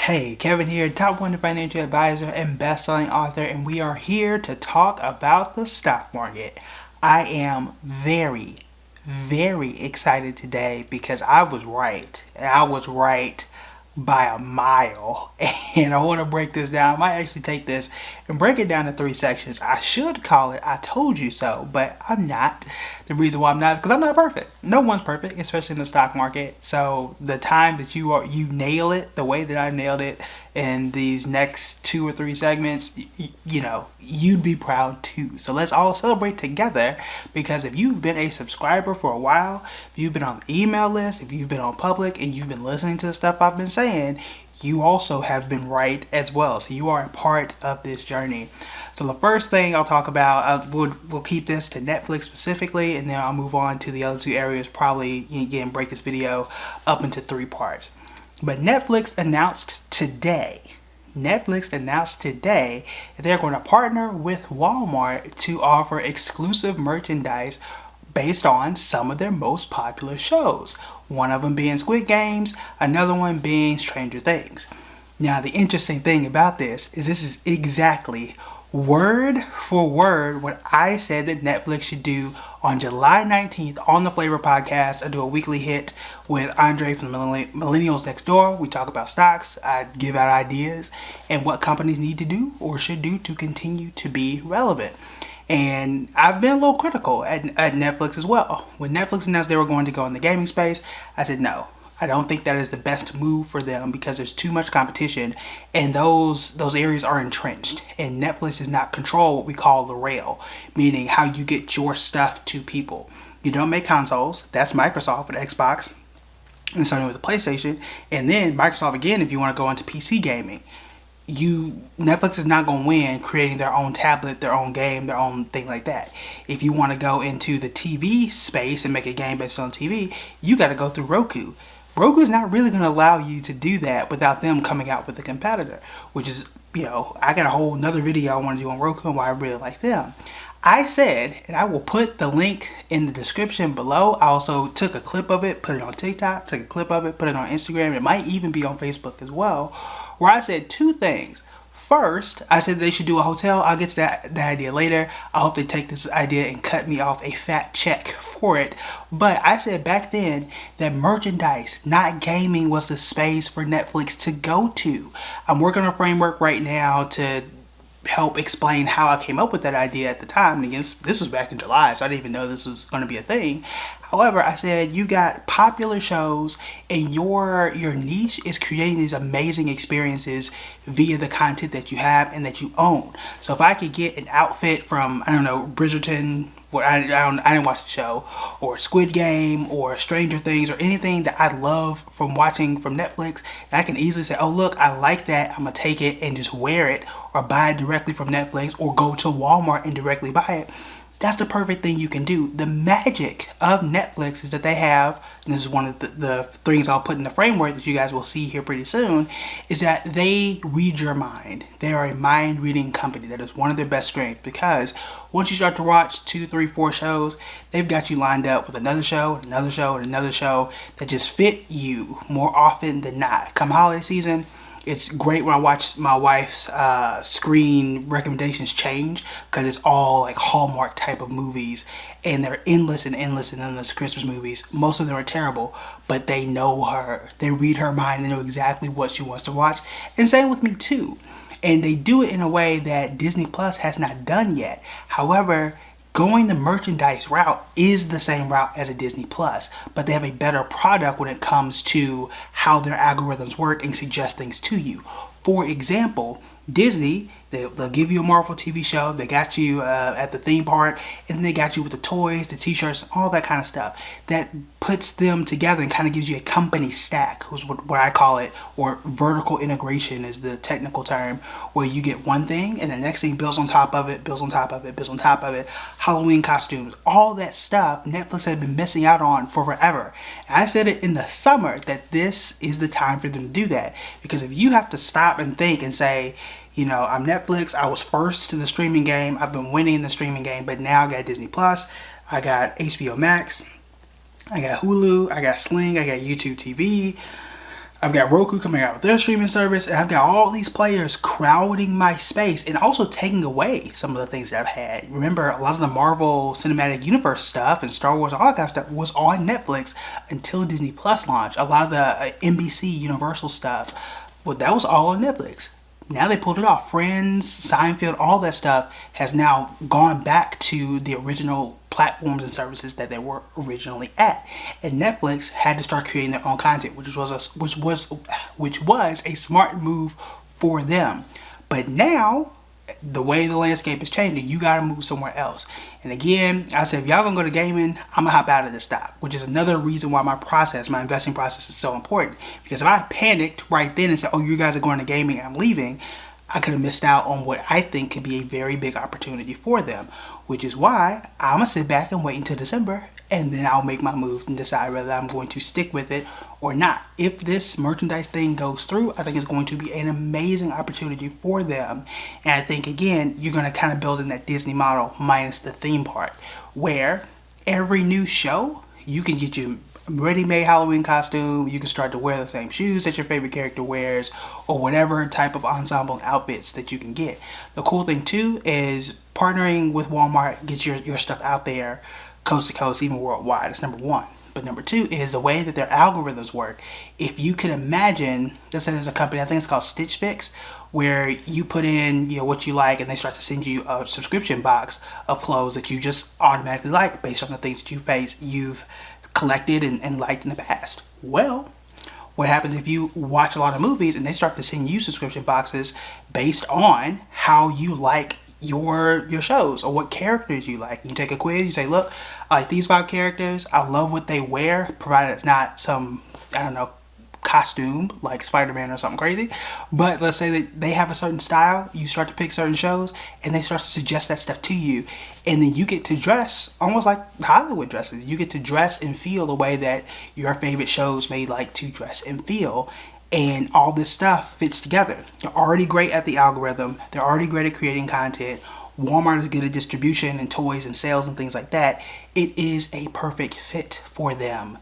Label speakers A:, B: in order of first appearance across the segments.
A: Hey, Kevin here, top 100 financial advisor and best-selling author, and we are here to talk about the stock market. I am very excited today because I was right. I was right by a mile. And I want to break this down. I might actually take this and break it down to 3 sections. I should call it I told you so, but I'm not. The reason why I'm not is because I'm not perfect. No one's perfect, especially in the stock market. So the time that you nail it the way that I nailed it in these next 2 or 3 segments, you'd be proud too. So let's all celebrate together, because if you've been a subscriber for a while, if you've been on the email list, if you've been on public and you've been listening to the stuff I've been saying, you also have been right as well. So you are a part of this journey. So the first thing I'll talk about, we'll keep this to Netflix specifically, and then I'll move on to the other 2 areas, probably, again, break this video up into 3 parts. But Netflix announced today that they're going to partner with Walmart to offer exclusive merchandise based on some of their most popular shows. One of them being Squid Games, another one being Stranger Things. Now, the interesting thing about this is exactly word for word what I said that Netflix should do on July 19th on the Flavor Podcast. I do a weekly hit with Andre from Millennials Next Door. We talk about stocks. I give out ideas and what companies need to do or should do to continue to be relevant. And I've been a little critical at Netflix as well. When Netflix announced they were going to go in the gaming space, I said no. I don't think that is the best move for them because there's too much competition and those areas are entrenched. And Netflix does not control what we call the rail, meaning how you get your stuff to people. You don't make consoles. That's Microsoft with Xbox and Sony with the PlayStation. And then Microsoft again if you want to go into PC gaming. Netflix is not going to win creating their own tablet, their own game, their own thing like that. If you want to go into the TV space and make a game based on TV, you got to go through Roku. Roku is not really going to allow you to do that without them coming out with a competitor, which is, I got a whole another video I want to do on Roku and why I really like them. I said, and I will put the link in the description below. I also took a clip of it, put it on TikTok, took a clip of it, put it on Instagram. It might even be on Facebook as well, where I said 2 things. First, I said they should do a hotel. I'll get to that idea later. I hope they take this idea and cut me off a fat check for it. But I said back then that merchandise, not gaming, was the space for Netflix to go to. I'm working on a framework right now to help explain how I came up with that idea at the time. And again, this was back in July, so I didn't even know this was going to be a thing. However, I said you got popular shows and your niche is creating these amazing experiences via the content that you have and that you own. So if I could get an outfit from, I don't know, Bridgerton, I didn't watch the show, or Squid Game, or Stranger Things, or anything that I love from watching from Netflix, I can easily say, oh look, I like that, I'm going to take it and just wear it, or buy it directly from Netflix, or go to Walmart and directly buy it. That's the perfect thing you can do. The magic of Netflix is that they have, and this is one of the things I'll put in the framework that you guys will see here pretty soon, is that they read your mind. They are a mind reading company. That is one of their best strengths, because once you start to watch 2, 3, 4 shows, they've got you lined up with another show, another show, and another show that just fit you more often than not. Come holiday season, it's great when I watch my wife's screen recommendations change, because it's all like Hallmark type of movies and they're endless Christmas movies. Most of them are terrible, but they know her. They read her mind and know exactly what she wants to watch. And same with me too. And they do it in a way that Disney Plus has not done yet. However, going the merchandise route is the same route as a Disney Plus, but they have a better product when it comes to how their algorithms work and suggest things to you. For example, Disney, they'll give you a Marvel TV show, they got you at the theme park, and then they got you with the toys, the t-shirts, all that kind of stuff. That puts them together and kind of gives you a company stack, was what I call it, or vertical integration is the technical term, where you get one thing and the next thing builds on top of it, builds on top of it, builds on top of it. Halloween costumes, all that stuff Netflix has been missing out on for forever. And I said it in the summer that this is the time for them to do that, because if you have to stop and think and say, I'm Netflix, I was first to the streaming game, I've been winning the streaming game, but now I got Disney Plus, I got HBO Max, I got Hulu, I got Sling, I got YouTube TV, I've got Roku coming out with their streaming service, and I've got all these players crowding my space and also taking away some of the things that I've had. Remember, a lot of the Marvel Cinematic Universe stuff and Star Wars and all that kind of stuff was on Netflix until Disney Plus launched. A lot of the NBC Universal stuff, well, that was all on Netflix. Now they pulled it off. Friends, Seinfeld, all that stuff has now gone back to the original platforms and services that they were originally at. And Netflix had to start creating their own content, which was a smart move for them. But now, the way the landscape is changing, you gotta move somewhere else. And again, I said, if y'all gonna go to gaming, I'm gonna hop out of this stock, which is another reason why my investing process is so important. Because if I panicked right then and said, oh, you guys are going to gaming, I'm leaving, I could have missed out on what I think could be a very big opportunity for them, which is why I'm gonna sit back and wait until December, and then I'll make my move and decide whether I'm going to stick with it or not. If this merchandise thing goes through, I think it's going to be an amazing opportunity for them. And I think, again, you're going to kind of build in that Disney model minus the theme part, where every new show, you can get your ready-made Halloween costume, you can start to wear the same shoes that your favorite character wears, or whatever type of ensemble outfits that you can get. The cool thing too is partnering with Walmart gets your stuff out there coast to coast, even worldwide. That's number one. But number two is the way that their algorithms work. If you could imagine, let's say there's a company, I think it's called Stitch Fix, where you put in what you like, and they start to send you a subscription box of clothes that you just automatically like based on the things that you've collected and liked in the past. Well, what happens if you watch a lot of movies and they start to send you subscription boxes based on how you like your shows or what characters you like? You take a quiz, you say, look, I like these 5 characters, I love what they wear, provided it's not some, I don't know, costume like Spider-Man or something crazy. But let's say that they have a certain style, you start to pick certain shows, and they start to suggest that stuff to you. And then you get to dress almost like Hollywood dresses. You get to dress and feel the way that your favorite shows may like to dress and feel. And all this stuff fits together. They're already great at the algorithm. They're already great at creating content. Walmart is good at distribution and toys and sales and things like that. It is a perfect fit for them.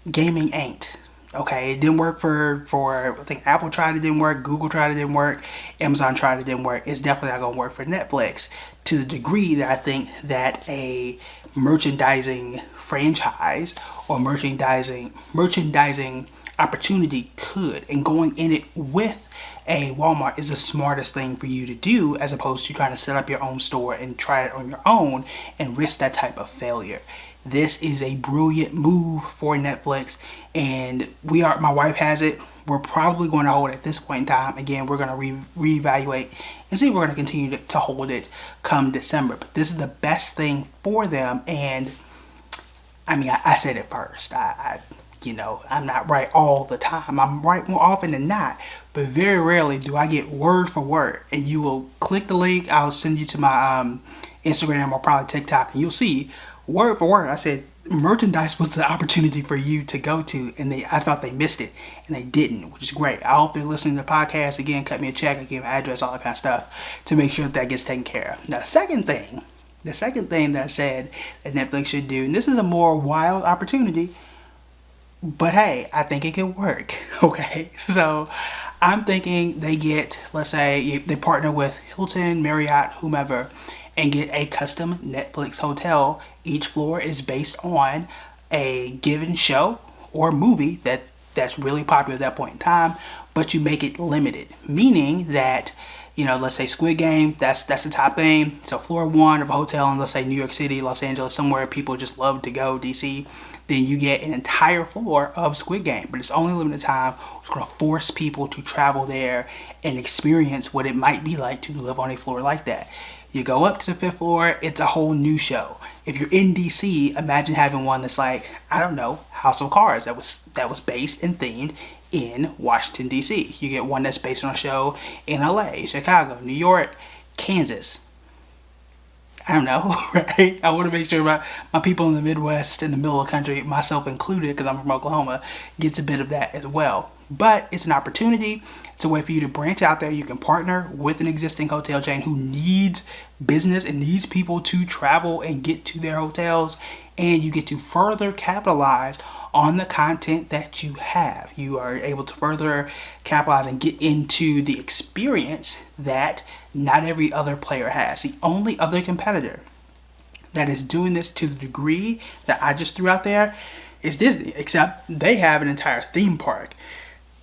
A: Gaming ain't. Okay, it didn't work for I think Apple tried, it didn't work, Google tried, it didn't work, Amazon tried, it didn't work. It's definitely not going to work for Netflix to the degree that I think that a merchandising franchise or merchandising opportunity could. And going in it with a Walmart is the smartest thing for you to do, as opposed to trying to set up your own store and try it on your own and risk that type of failure. This is a brilliant move for Netflix, and my wife has it. We're probably going to hold it at this point in time. Again, we're going to reevaluate and see if we're going to continue to hold it come December. But this is the best thing for them. And I mean, I said it first. I'm not right all the time. I'm right more often than not. But very rarely do I get word for word. And you will click the link. I'll send you to my Instagram or probably TikTok, and you'll see word for word. I said merchandise was the opportunity for you to go to, and I thought they missed it, and they didn't, which is great. I hope they're listening to the podcast. Again, cut me a check, I give an address, all that kind of stuff to make sure that gets taken care of. Now, the second thing that I said that Netflix should do, and this is a more wild opportunity, but hey, I think it can work. Okay, so I'm thinking they get, let's say they partner with Hilton, Marriott, whomever, and get a custom Netflix hotel. Each floor is based on a given show or movie that's really popular at that point in time, but you make it limited, meaning that, let's say Squid Game, that's the top thing. So floor 1 of a hotel in, let's say, New York City, Los Angeles, somewhere people just love to go, DC, then you get an entire floor of Squid Game, but it's only limited time. It's going to force people to travel there and experience what it might be like to live on a floor like that. You go up to the 5th floor, it's a whole new show. If you're in DC, imagine having one that's like, I don't know, House of Cards that was based and themed in Washington, DC. You get one that's based on a show in LA, Chicago, New York, Kansas. I don't know, right? I want to make sure my people in the Midwest, in the middle of the country, myself included, because I'm from Oklahoma, gets a bit of that as well. But it's an opportunity. It's a way for you to branch out there. You can partner with an existing hotel chain who needs business and needs people to travel and get to their hotels. and you get to further capitalize on the content that you have. You are able to further capitalize and get into the experience that not every other player has. The only other competitor that is doing this to the degree that I just threw out there is Disney, except they have an entire theme park.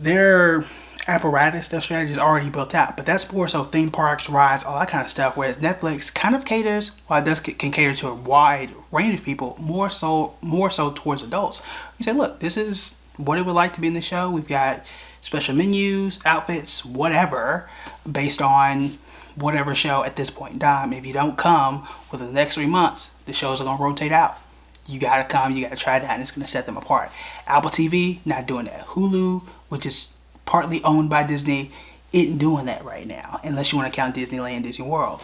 A: Their apparatus, their strategy is already built out, but that's more so theme parks, rides, all that kind of stuff. Whereas Netflix kind of caters, while it does can cater to a wide range of people, more so towards adults. You say, look, this is what it would like to be in the show. We've got special menus, outfits, whatever, based on whatever show at this point in time. If you don't come within the next 3 months, the shows are gonna rotate out. You gotta come, you gotta try that, and it's gonna set them apart. Apple TV, not doing that. Hulu, which is partly owned by Disney, isn't doing that right now, unless you want to count Disneyland, Disney World.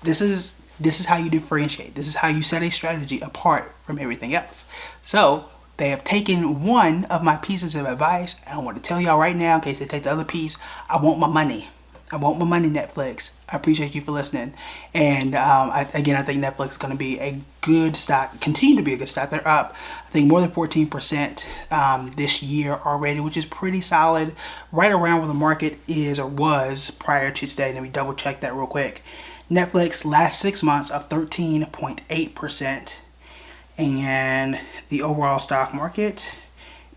A: This is how you differentiate. This is how you set a strategy apart from everything else. So they have taken one of my pieces of advice, and I want to tell y'all right now, in case they take the other piece, I want my money. I want my money, Netflix. I appreciate you for listening. And I think Netflix is going to be a good stock, continue to be a good stock. They're up, I think, more than 14% this year already, which is pretty solid. Right around where the market is or was prior to today. Let me double check that real quick. Netflix last 6 months up 13.8%. And the overall stock market,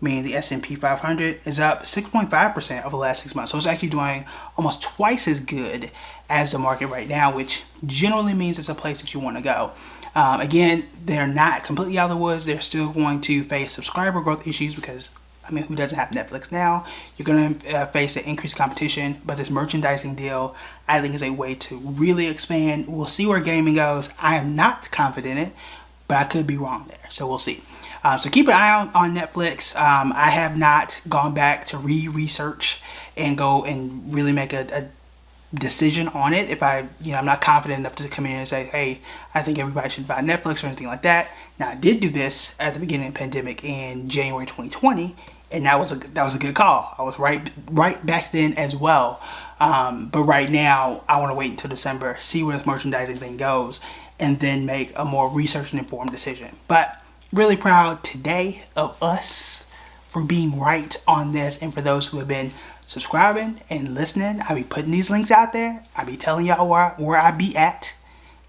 A: meaning the S&P 500, is up 6.5% over the last 6 months. So it's actually doing almost twice as good as the market right now, which generally means it's a place that you want to go. Again, they're not completely out of the woods. They're still going to face subscriber growth issues because, I mean, who doesn't have Netflix now? You're going to face an increased competition, but this merchandising deal, I think, is a way to really expand. We'll see where gaming goes. I am not confident in it, but I could be wrong there. So we'll see. So keep an eye on Netflix. I have not gone back to research and go and really make a decision on it. If I'm not confident enough to come in and say, hey, I think everybody should buy Netflix or anything like that. Now, I did do this at the beginning of the pandemic in January 2020, and that was a good call. I was right back then as well. But right now, I want to wait until December, see where this merchandising thing goes, and then make a more research and informed decision. But really proud today of us for being right on this, and for those who have been subscribing and listening. I be putting these links out there. I be telling y'all where I be at,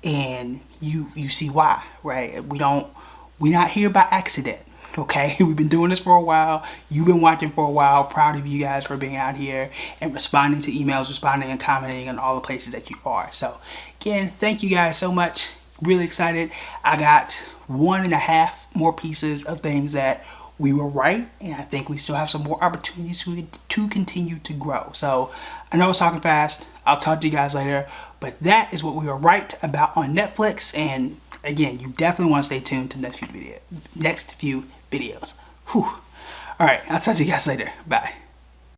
A: and you see why, right? We're not here by accident, okay? We've been doing this for a while. You've been watching for a while. Proud of you guys for being out here and responding to emails, responding and commenting on all the places that you are. So again, thank you guys so much. Really excited. I got 1.5 more pieces of things that we were right, and I think we still have some more opportunities to continue to grow. So I know I was talking fast. I'll talk to you guys later, but that is what we were right about on Netflix. And again, you definitely want to stay tuned to the next few videos. Whew. All right, I'll talk to you guys later. Bye.